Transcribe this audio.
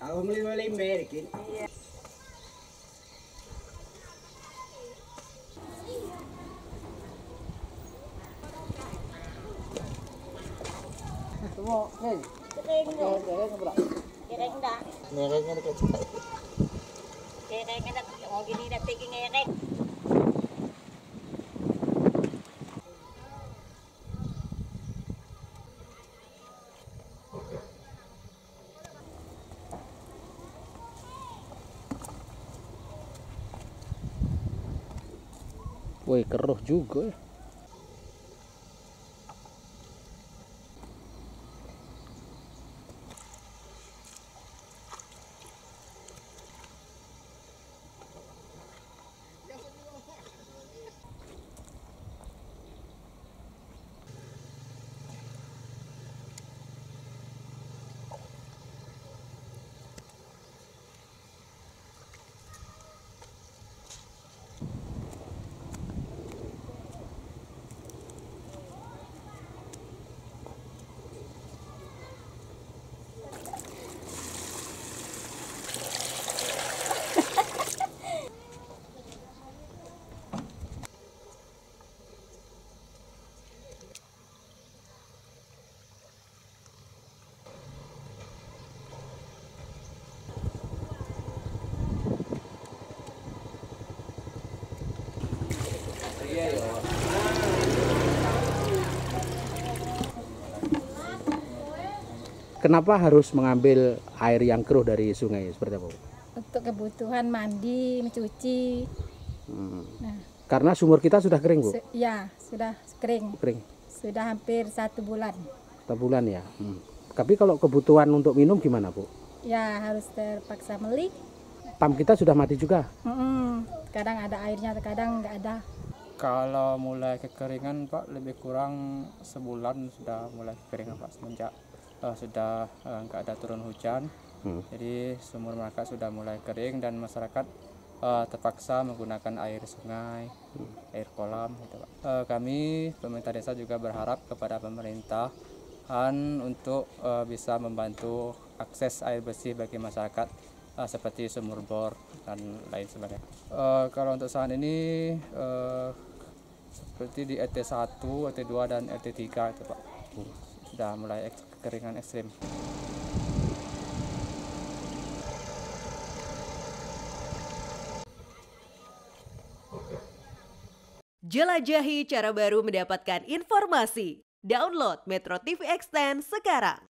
Ako muli American. Iya. Semua, hei. Kering dong. Kering apa? Kering dah. Ngerengnya dekat sini. Kering dah. Mau gini dah tinggi ngereng. Woi, keruh juga ya. Kenapa harus mengambil air yang keruh dari sungai seperti apa, Bu? Untuk kebutuhan mandi, mencuci. Nah, Karena sumur kita sudah kering, Bu? Ya, sudah kering. Kering. Sudah hampir 1 bulan. 1 bulan ya. Tapi kalau kebutuhan untuk minum gimana, Bu? Ya, harus terpaksa beli. Pam kita sudah mati juga. Kadang ada airnya, kadang nggak ada. Kalau mulai kekeringan Pak, lebih kurang sebulan sudah mulai kekeringan Pak, semenjak sudah nggak ada turun hujan. Jadi sumur mereka sudah mulai kering dan masyarakat terpaksa menggunakan air sungai, air kolam gitu Pak. Kami pemerintah desa juga berharap kepada pemerintahan untuk bisa membantu akses air bersih bagi masyarakat seperti sumur bor dan lain sebagainya. Kalau untuk saat ini seperti di RT 1, RT 2 dan RT 3 itu Pak, sudah mulai kekeringan ekstrim. Jelajahi cara baru mendapatkan informasi. Download Metro TV Extend sekarang.